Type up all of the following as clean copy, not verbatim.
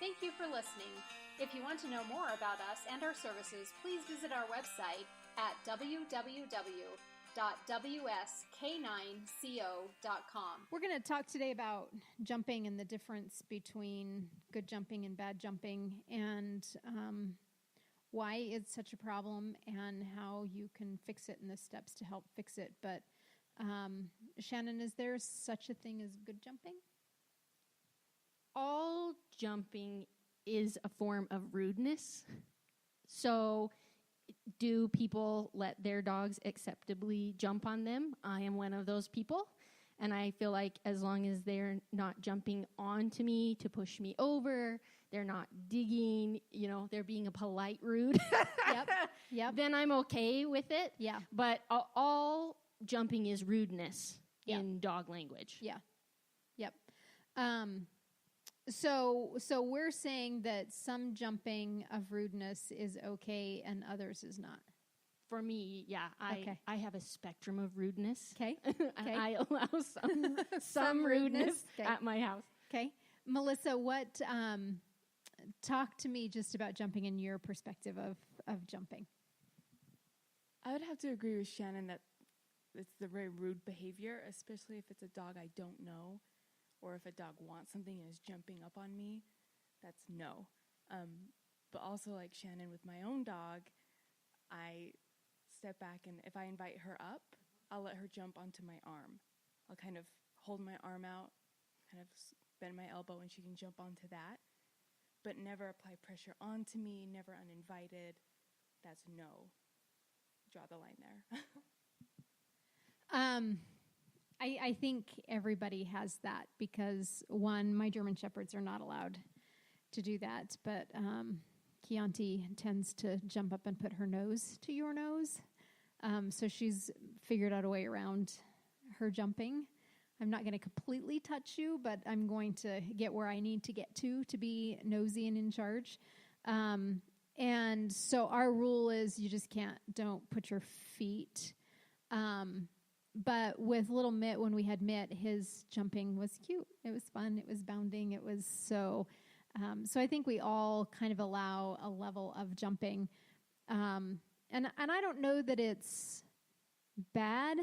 Thank you for listening. If you want to know more about us and our services, please visit our website at www.wsk9co.com. We're going to talk today about jumping and the difference between good jumping and bad jumping, and why it's such a problem and how you can fix it and the steps to help fix it. But Shannon, is there such a thing as good jumping? All jumping is a form of rudeness. So do people let their dogs acceptably jump on them? I am one of those people. And I feel like as long as they're not jumping onto me to push me over, they're not digging, they're being a polite rude, Yep. then I'm okay with it. Yeah. But all jumping is rudeness in dog language. Yeah. Yep. So we're saying that some jumping of rudeness is okay and others is not. For me, I have a spectrum of rudeness. Okay. I allow some rudeness at my house. Okay. Melissa, what talk to me just about jumping in your perspective of jumping. I would have to agree with Shannon that it's the very rude behavior, especially if it's a dog I don't know, or if a dog wants something and is jumping up on me. That's no. But also, like Shannon, with my own dog, I step back, and if I invite her up, I'll let her jump onto my arm. I'll kind of hold my arm out, kind of bend my elbow, and she can jump onto that. But never apply pressure onto me, never uninvited. That's no. Draw the line there. I think everybody has that because, one, my German Shepherds are not allowed to do that, but Chiantis tends to jump up and put her nose to your nose. So she's figured out a way around her jumping. I'm not going to completely touch you, but I'm going to get where I need to get to be nosy and in charge. And so our rule is you just don't put your feet. But with little Mitt, when we had Mitt, his jumping was cute. It was fun. It was bounding. It was so I think we all kind of allow a level of jumping. And I don't know that it's bad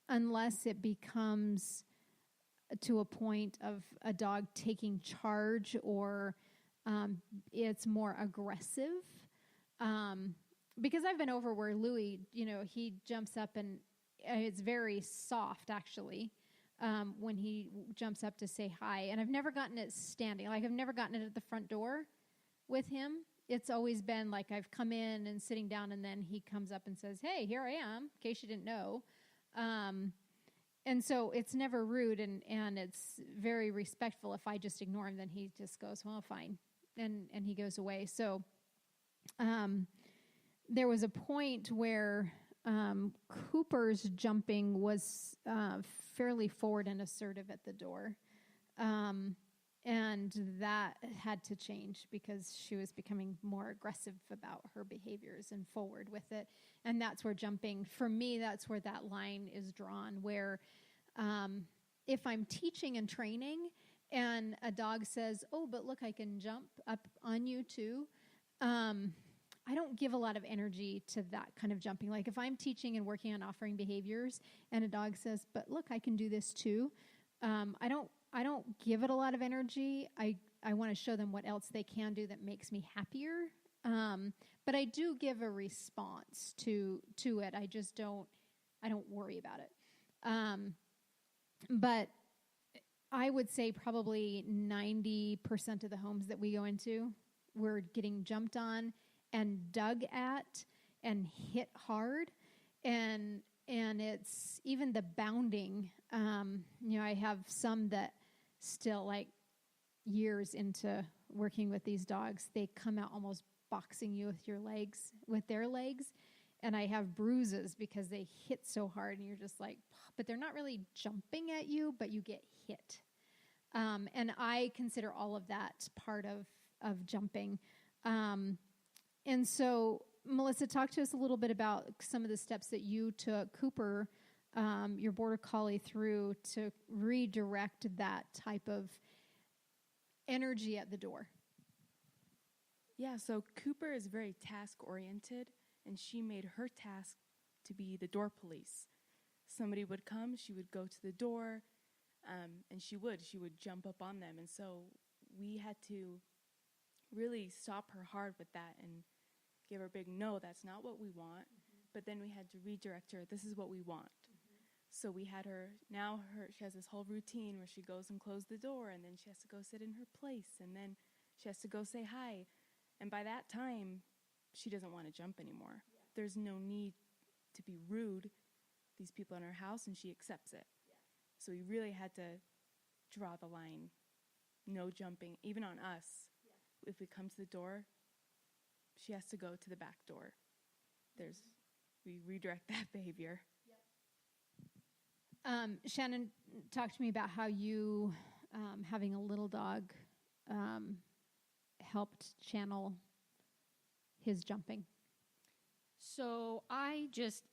unless it becomes to a point of a dog taking charge or it's more aggressive. Because I've been over where Louis, he jumps up and it's very soft actually. When he jumps up to say hi. And I've never gotten it standing. Like, I've never gotten it at the front door with him. It's always been like I've come in and sitting down, and then he comes up and says, hey, here I am, in case you didn't know. And so it's never rude, and it's very respectful. If I just ignore him, then he just goes, well, fine. And he goes away. So there was a point where Cooper's jumping was fairly forward and assertive at the door. And that had to change because she was becoming more aggressive about her behaviors and forward with it. And that's where jumping, for me, that's where that line is drawn, where if I'm teaching and training and a dog says, oh, but look, I can jump up on you too. I don't give a lot of energy to that kind of jumping. Like if I'm teaching and working on offering behaviors and a dog says, but look, I can do this too. I don't give it a lot of energy. I want to show them what else they can do that makes me happier. But I do give a response to it. I don't worry about it. But I would say probably 90% of the homes that we go into, we're getting jumped on and dug at and hit hard. And it's even the bounding. I have some that still, like years into working with these dogs, they come out almost boxing you with their legs. And I have bruises because they hit so hard and you're just like, but they're not really jumping at you, but you get hit. And I consider all of that part of jumping. And so, Melissa, talk to us a little bit about some of the steps that you took Cooper, your border collie, through to redirect that type of energy at the door. Yeah, so Cooper is very task-oriented, and she made her task to be the door police. Somebody would come, she would go to the door, and she would jump up on them. And so we had to really stop her hard with that and give her a big no, that's not what we want. But then we had to redirect her, this is what we want. So we had her, she has this whole routine where she goes and closes the door, and then she has to go sit in her place, and then she has to go say hi. And by that time, she doesn't want to jump anymore. Yeah. There's no need to be rude. These people in her house, and she accepts it. Yeah. So we really had to draw the line. No jumping, even on us. Yeah. If we come to the door, she has to go to the back door. We redirect that behavior. Shannon, talk to me about how you, having a little dog, helped channel his jumping. So I just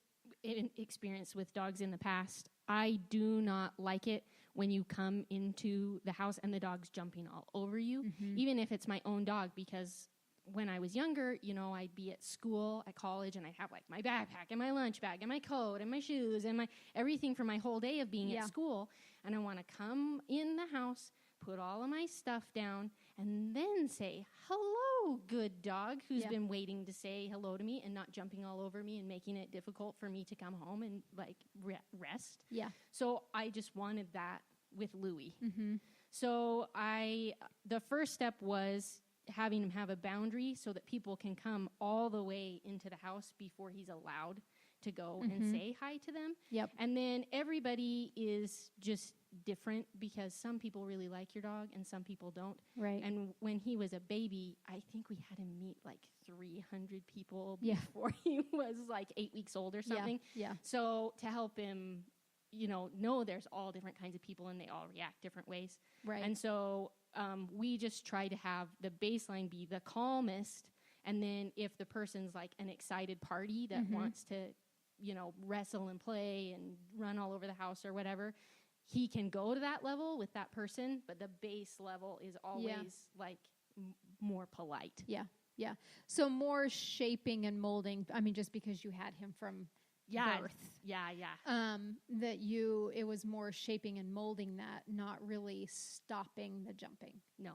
experienced with dogs in the past. I do not like it when you come into the house and the dog's jumping all over you, even if it's my own dog, because when I was younger, I'd be at school, at college, and I'd have like my backpack and my lunch bag and my coat and my shoes and my everything for my whole day of being at school. And I want to come in the house, put all of my stuff down, and then say, hello, good dog, who's been waiting to say hello to me and not jumping all over me and making it difficult for me to come home and like rest. Yeah. So I just wanted that with Louie. So the first step was having him have a boundary so that people can come all the way into the house before he's allowed to go and say hi to them. Yep. And then everybody is just different because some people really like your dog and some people don't. Right. And when he was a baby, I think we had him meet like 300 people before he was like 8 weeks old or something. Yeah. So to help him, know there's all different kinds of people and they all react different ways. Right. And so we just try to have the baseline be the calmest. And then if the person's like an excited party that wants to, wrestle and play and run all over the house or whatever, he can go to that level with that person. But the base level is always like more polite. Yeah. Yeah. So more shaping and molding. I mean, just because you had him from birth. Yeah. Yeah. It was more shaping and molding that, not really stopping the jumping. No.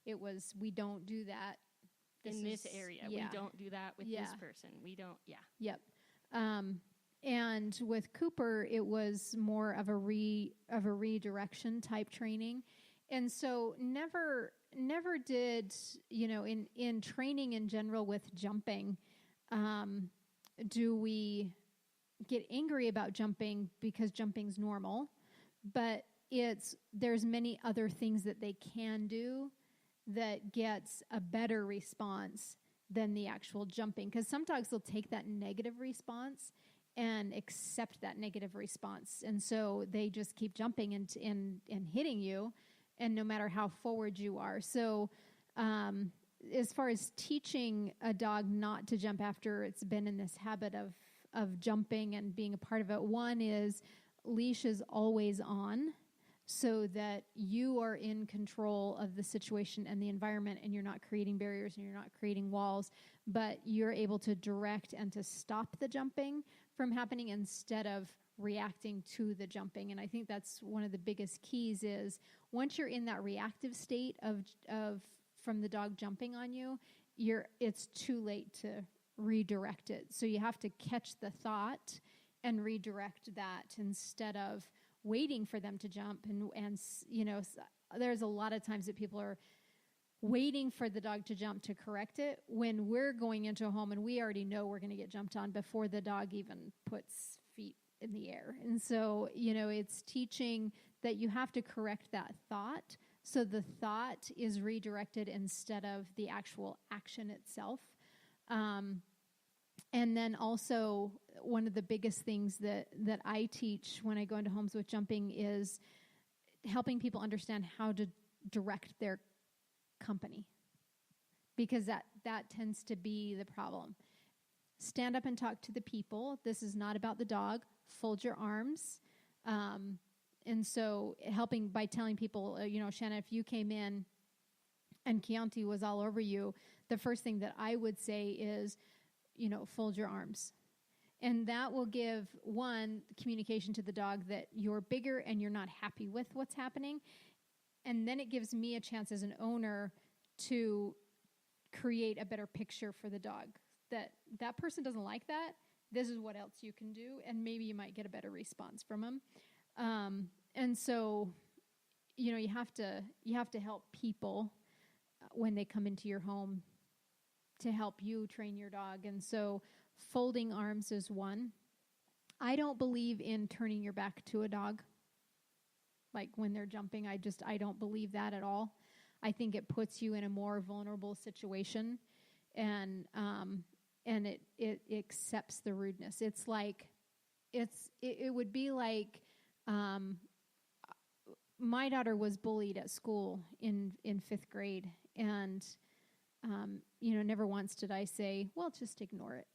It was, we don't do that. In this area. Yeah. We don't do that with this person. We don't, Yep. And with Cooper, it was more of a redirection type training. And so never did, in training in general with jumping, do we get angry about jumping because jumping's normal, but there's many other things that they can do that gets a better response than the actual jumping. Because some dogs will take that negative response and accept that negative response. And so they just keep jumping and hitting you, and no matter how forward you are. So as far as teaching a dog not to jump after it's been in this habit of jumping and being a part of it, one is leash is always on so that you are in control of the situation and the environment, and you're not creating barriers and you're not creating walls, but you're able to direct and to stop the jumping from happening instead of reacting to the jumping. And I think that's one of the biggest keys is once you're in that reactive state of from the dog jumping on you, it's too late to redirect it. So you have to catch the thought and redirect that instead of waiting for them to jump. And there's a lot of times that people are waiting for the dog to jump to correct it when we're going into a home and we already know we're going to get jumped on before the dog even puts feet in the air. And so, it's teaching that you have to correct that thought so the thought is redirected instead of the actual action itself. And then also one of the biggest things that I teach when I go into homes with jumping is helping people understand how to direct their company, because that tends to be the problem. Stand up and talk to the people. This is not about the dog. Fold your arms. And so helping by telling people, Shanna, if you came in and Chianti was all over you, the first thing that I would say is, fold your arms. And that will give, one, communication to the dog that you're bigger and you're not happy with what's happening. And then it gives me a chance as an owner to create a better picture for the dog. That person doesn't like that. This is what else you can do. And maybe you might get a better response from them. And so, you have to help people when they come into your home to help you train your dog. And so folding arms is one. I don't believe in turning your back to a dog. Like when they're jumping, I don't believe that at all. I think it puts you in a more vulnerable situation, and it accepts the rudeness. It's like, it would be like, my daughter was bullied at school in 5th grade, and never once did I say, well, just ignore it.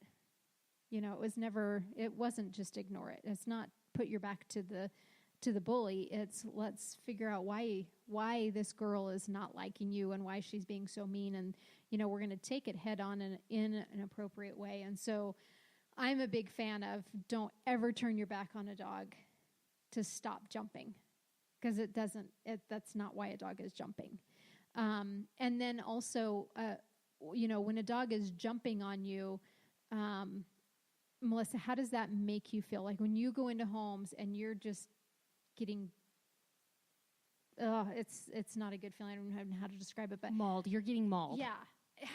It wasn't just ignore it. It's not put your back to the bully. It's let's figure out why this girl is not liking you and why she's being so mean. And, we're going to take it head on in an appropriate way. And so I'm a big fan of don't ever turn your back on a dog to stop jumping, because that's not why a dog is jumping. And then also, when a dog is jumping on you, Melissa, how does that make you feel? Like when you go into homes and you're just getting, it's not a good feeling. I don't know how to describe it, but mauled. You're getting mauled. Yeah.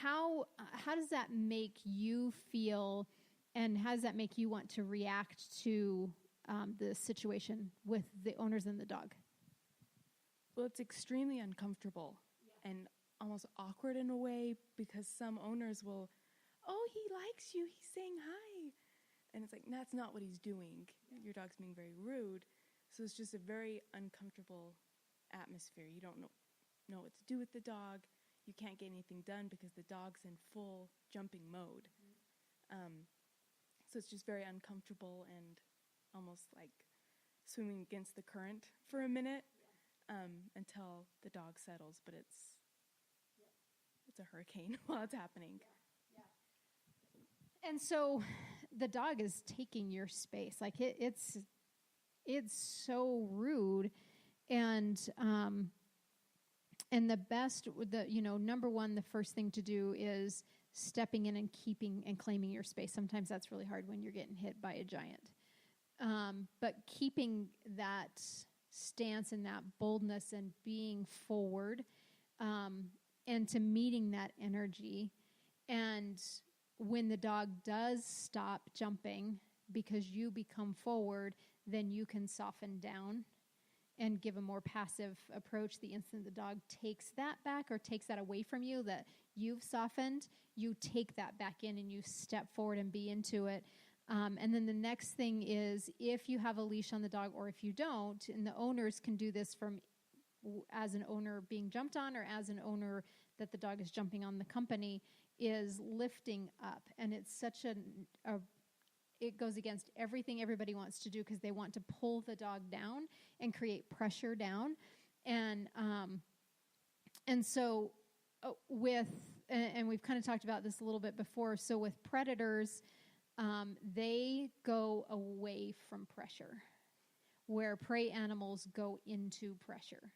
How does that make you feel, and how does that make you want to react to the situation with the owners and the dog? Well, it's extremely uncomfortable and almost awkward in a way, because some owners will, oh, he likes you, he's saying hi. And it's like, that's not what he's doing. Your dog's being very rude. So it's just a very uncomfortable atmosphere. You don't know what to do with the dog. You can't get anything done because the dog's in full jumping mode. So it's just very uncomfortable and almost like swimming against the current for a minute until the dog settles. But it's a hurricane while it's happening. And so the dog is taking your space. Like it's so rude. And the best, number one, the first thing to do is stepping in and keeping and claiming your space. Sometimes that's really hard when you're getting hit by a giant. But keeping that stance and that boldness and being forward, and to meeting that energy. And when the dog does stop jumping because you become forward, then you can soften down and give a more passive approach. The instant the dog takes that back or takes that away from you that you've softened, you take that back in and you step forward and be into it. And then the next thing is, if you have a leash on the dog or if you don't, and the owners can do this from as an owner being jumped on or as an owner that the dog is jumping on the company, is lifting up. And it's such it goes against everything everybody wants to do, because they want to pull the dog down and create pressure down. And so and we've kind of talked about this a little bit before. So with predators, they go away from pressure, where prey animals go into pressure.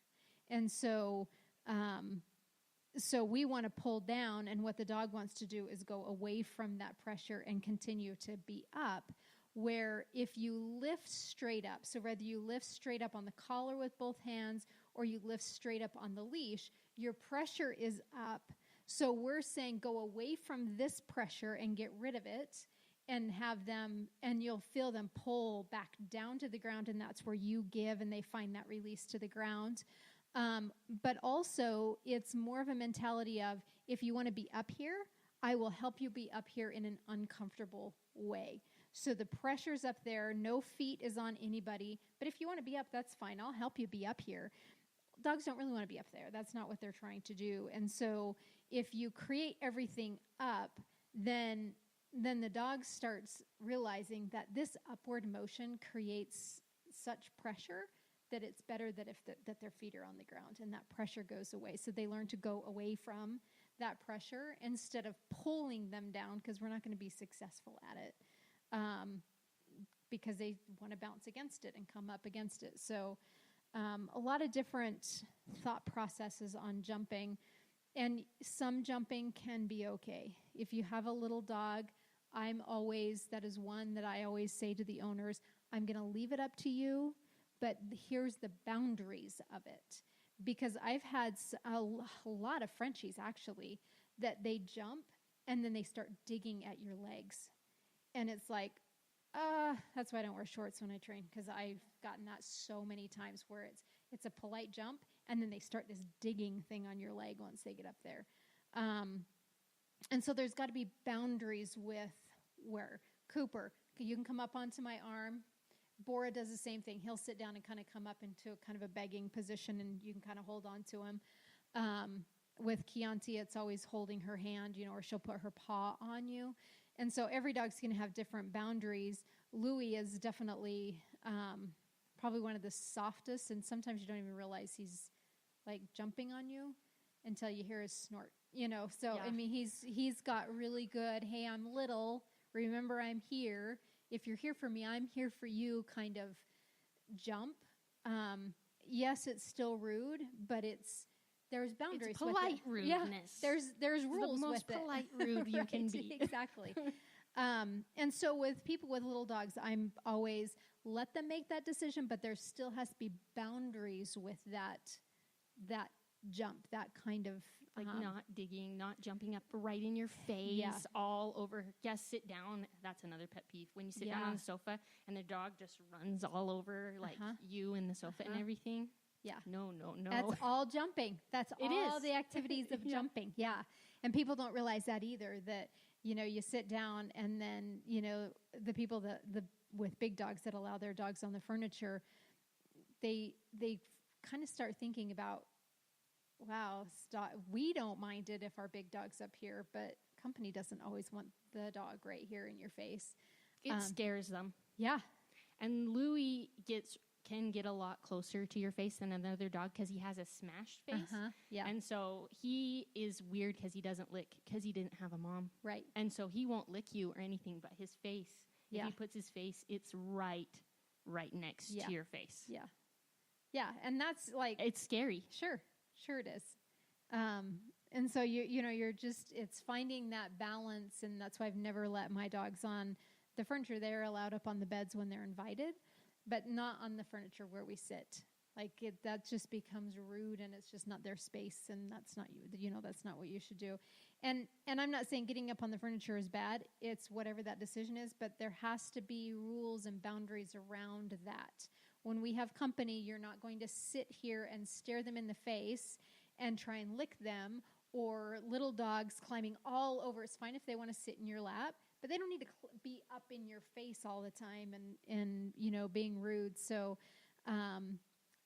And so we want to pull down, and what the dog wants to do is go away from that pressure and continue to be up, where if you lift straight up, so whether you lift straight up on the collar with both hands or you lift straight up on the leash, your pressure is up. So we're saying go away from this pressure and get rid of it, and have them, and you'll feel them pull back down to the ground, and that's where you give and they find that release to the ground. But also, it's more of a mentality of, if you want to be up here, I will help you be up here in an uncomfortable way. So the pressure's up there, no feet is on anybody, but if you want to be up, that's fine. I'll help you be up here. Dogs don't really want to be up there. That's not what they're trying to do. And so if you create everything up, then the dog starts realizing that this upward motion creates such pressure that it's better that that their feet are on the ground, and that pressure goes away. So they learn to go away from that pressure instead of pulling them down, because we're not going to be successful at it, because they want to bounce against it and come up against it. So a lot of different thought processes on jumping, and some jumping can be okay. If you have a little dog, that is one that I always say to the owners, I'm going to leave it up to you, but here's the boundaries of it. Because I've had a lot of Frenchies, actually, that they jump and then they start digging at your legs. And it's like, that's why I don't wear shorts when I train, because I've gotten that so many times where it's a polite jump and then they start this digging thing on your leg once they get up there. And so there's got to be boundaries with where Cooper, you can come up onto my arm. Bora does the same thing. He'll sit down and kind of come up into kind of a begging position, and you can kind of hold on to him. With Chiantis, it's always holding her hand, or she'll put her paw on you. And so every dog's going to have different boundaries. Louis is definitely probably one of the softest, and sometimes you don't even realize he's like jumping on you until you hear his snort. So yeah. I mean, he's got really good, hey, I'm little, remember I'm here. If you're here for me, I'm here for you kind of jump. Yes, it's still rude, but there's boundaries. It's polite with it. rudeness. Yeah, there's rules the most with polite it. rude you right, can be. Exactly. And so with people with little dogs, I'm always let them make that decision, but there still has to be boundaries with that jump, that kind of like not digging, not jumping up right in your face, all over. Yes, sit down. That's another pet peeve. When you sit down on the sofa and the dog just runs all over like you and the sofa and everything. Yeah. No. That's all jumping. That's all the activities of jumping. Yeah. And people don't realize that either, that, you sit down and then, the people with big dogs that allow their dogs on the furniture, they kind of start thinking about, wow, we don't mind it if our big dog's up here, but company doesn't always want the dog right here in your face. It scares them. Yeah. And Louis can get a lot closer to your face than another dog because he has a smashed face. Yeah. And so he is weird because he doesn't lick because he didn't have a mom. Right. And so he won't lick you or anything, but his face, if he puts his face, it's right next to your face. Yeah. Yeah. And that's like... It's scary. Sure it is. And so you're just, it's finding that balance, and that's why I've never let my dogs on the furniture. They're allowed up on the beds when they're invited, but not on the furniture where we sit. Like that just becomes rude, and it's just not their space, and that's not that's not what you should do. And I'm not saying getting up on the furniture is bad. It's whatever that decision is, but there has to be rules and boundaries around that. When we have company, you're not going to sit here and stare them in the face and try and lick them, or little dogs climbing all over. It's fine if they want to sit in your lap, but they don't need to be up in your face all the time and being rude. So,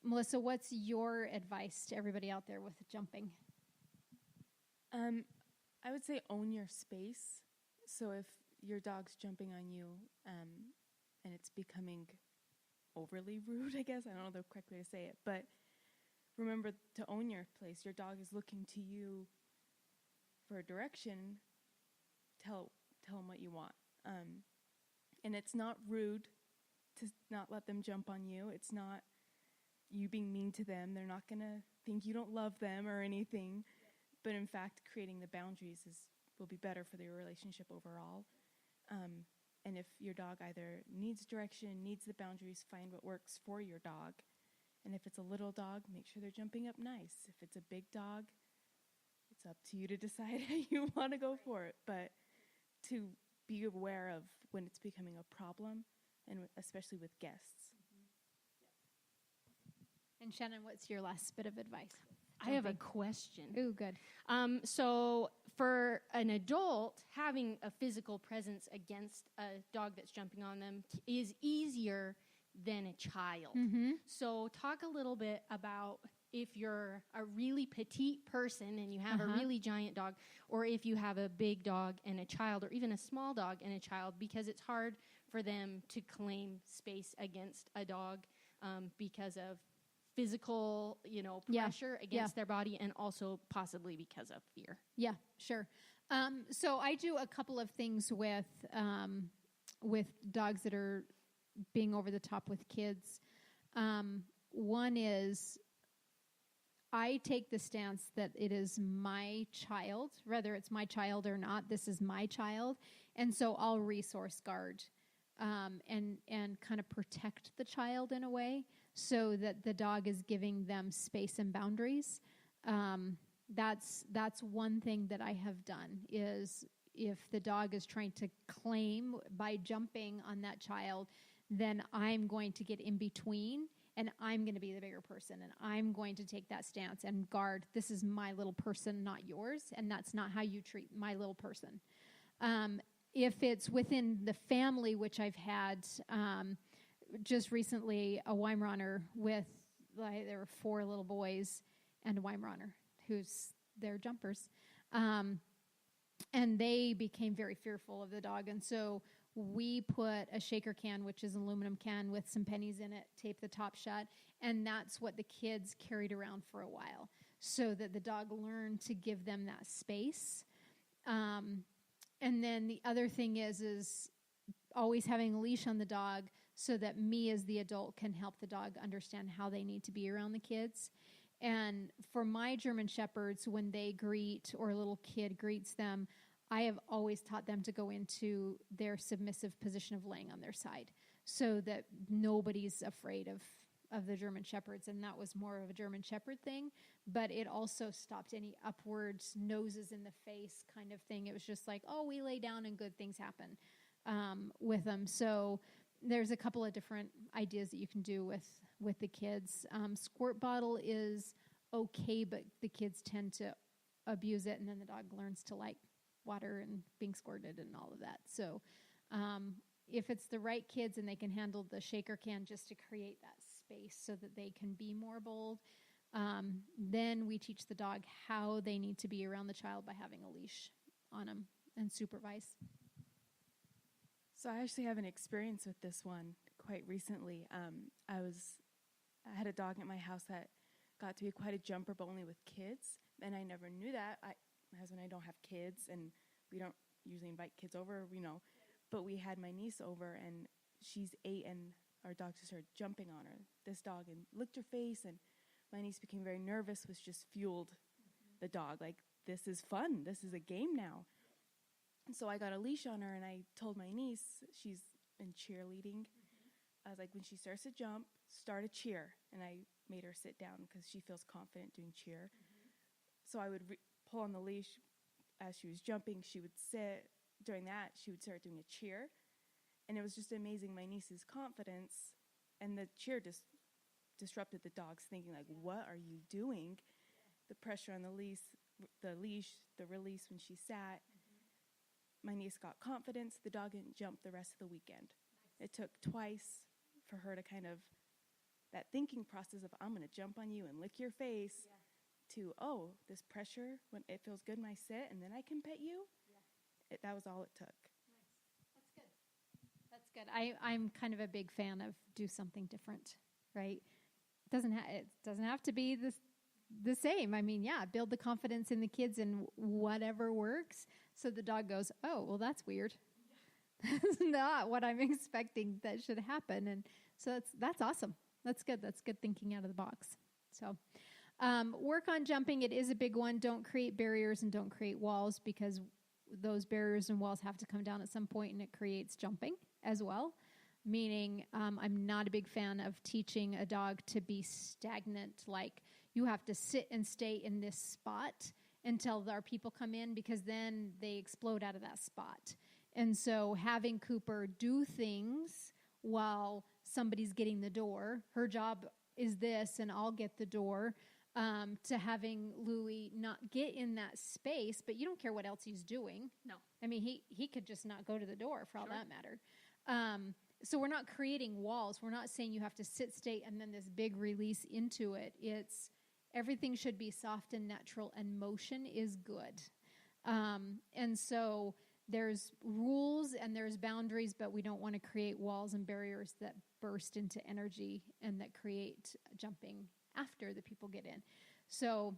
Melissa, what's your advice to everybody out there with jumping? I would say own your space. So if your dog's jumping on you and it's becoming overly rude, I guess. I don't know the correct way to say it. But remember to own your place. Your dog is looking to you for a direction. Tell them what you want. And it's not rude to not let them jump on you. It's not you being mean to them. They're not going to think you don't love them or anything. But in fact, creating the boundaries will be better for their relationship overall. And if your dog either needs direction, needs the boundaries, find what works for your dog. And if it's a little dog, make sure they're jumping up nice. If it's a big dog, it's up to you to decide how you want to go for it. But to be aware of when it's becoming a problem, and especially with guests. And Shannon, what's your last bit of advice? I have a question. Ooh, good. So for an adult, having a physical presence against a dog that's jumping on them is easier than a child. Mm-hmm. So talk a little bit about if you're a really petite person and you have a really giant dog, or if you have a big dog and a child, or even a small dog and a child, because it's hard for them to claim space against a dog because of physical, Yeah. pressure against their body, and also possibly because of fear. Yeah, sure. So I do a couple of things with dogs that are being over the top with kids. One is I take the stance that it is my child, whether it's my child or not, this is my child. And so I'll resource guard and kind of protect the child in a way so that the dog is giving them space and boundaries. That's one thing that I have done is if the dog is trying to claim by jumping on that child, then I'm going to get in between and I'm going to be the bigger person and I'm going to take that stance and guard. This is my little person, not yours. And that's not how you treat my little person. If it's within the family, which I've had just recently a Weimaraner with, there were 4 little boys and a Weimaraner who's their jumpers. And they became very fearful of the dog. And so we put a shaker can, which is an aluminum can with some pennies in it, tape the top shut. And that's what the kids carried around for a while so that the dog learned to give them that space. And then the other thing is always having a leash on the dog so that me as the adult can help the dog understand how they need to be around the kids. And for my German Shepherds, when they greet or a little kid greets them, I have always taught them to go into their submissive position of laying on their side so that nobody's afraid of the German Shepherds. And that was more of a German Shepherd thing, but it also stopped any upwards noses in the face kind of thing. It was just like, oh, we lay down and good things happen with them. So there's a couple of different ideas that you can do with the kids. Squirt bottle is okay, but the kids tend to abuse it, and then the dog learns to like water and being squirted and all of that. So if it's the right kids and they can handle the shaker can just to create that space so that they can be more bold, then we teach the dog how they need to be around the child by having a leash on them and supervise. So I actually have an experience with this one quite recently. I had a dog at my house that got to be quite a jumper, but only with kids, and I never knew that. My husband and I don't have kids, and we don't usually invite kids over, but we had my niece over, and she's 8, and our dog just started jumping on her, this dog, and licked her face, and my niece became very nervous, which just fueled the dog. Like, this is fun. This is a game now. And so I got a leash on her, and I told my niece, she's in cheerleading, I was like, when she starts to jump, start a cheer. And I made her sit down because she feels confident doing cheer. So I would pull on the leash as she was jumping. She would sit. During that, she would start doing a cheer. And it was just amazing, my niece's confidence. And the cheer just disrupted the dog's thinking, like, what are you doing? The pressure on the leash, the release when she sat. My niece got confidence. The dog didn't jump the rest of the weekend. It took twice for her to kind of, that thinking process of, I'm going to jump on you and lick your face, to, oh, this pressure, when it feels good when I sit and then I can pet you. That was all it took. Nice. That's good. I'm kind of a big fan of do something different, right? It doesn't have to be the same. I mean, build the confidence in the kids and whatever works. So the dog goes, oh, well, that's weird. That's not what I'm expecting that should happen. And so that's awesome. That's good. That's good thinking out of the box. So work on jumping. It is a big one. Don't create barriers and don't create walls, because those barriers and walls have to come down at some point, and it creates jumping as well. Meaning I'm not a big fan of teaching a dog to be stagnant, like you have to sit and stay in this spot until our people come in, because then they explode out of that spot. And so having Cooper do things while somebody's getting the door, her job is this, and I'll get the door, to having Louie not get in that space, but you don't care what else he's doing. No. I mean, he could just not go to the door for all that matter. So we're not creating walls. We're not saying you have to sit, stay, and then this big release into it. It's everything should be soft and natural, and motion is good. And so there's rules and there's boundaries, but we don't want to create walls and barriers that burst into energy and that create jumping after the people get in. So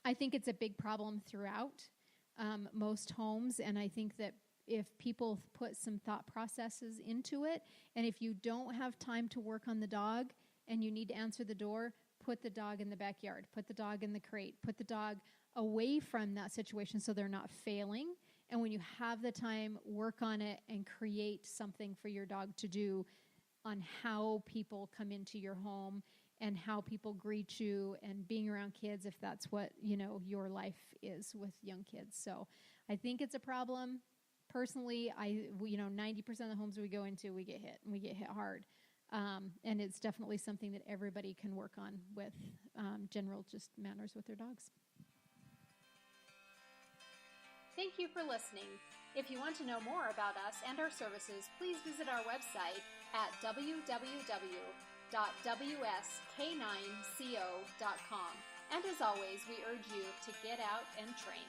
I think it's a big problem throughout most homes, and I think that if people put some thought processes into it, and if you don't have time to work on the dog and you need to answer the door, put the dog in the backyard, put the dog in the crate, put the dog away from that situation so they're not failing. And when you have the time, work on it and create something for your dog to do on how people come into your home and how people greet you and being around kids, if that's what, your life is with young kids. So I think it's a problem. Personally, 90% of the homes we go into, we get hit, and we get hit hard. And it's definitely something that everybody can work on with general just manners with their dogs. Thank you for listening. If you want to know more about us and our services, please visit our website at www.wsk9co.com. And as always, we urge you to get out and train.